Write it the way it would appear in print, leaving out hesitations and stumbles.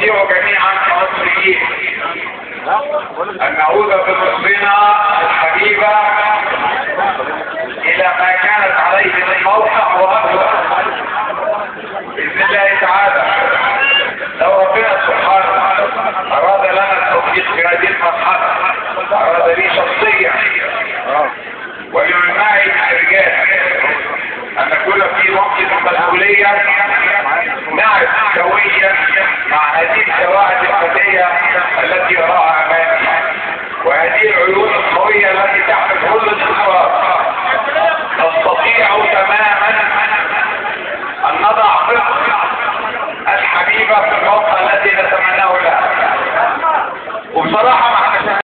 نستطيع جميعا كمصريين أن نعود بمصرنا الحبيبة إلى ما كانت عليه من موقع وأكبر بإذن الله تعالى. لو ربنا سبحانه أراد لنا التوفيق في هذه المرحلة، أراد لي شخصيا ولمن معي من الرجال أن نكون في موقف المسؤولية، نعرف سويا مع هذه الشواهد الفتية التي أراها أمامي وهذه العيون القوية التي تحمل كل الأسرار، نستطيع تماما أن نضع مصر الحبيبة في الموقع الذي نتمناه لها. وبصراحة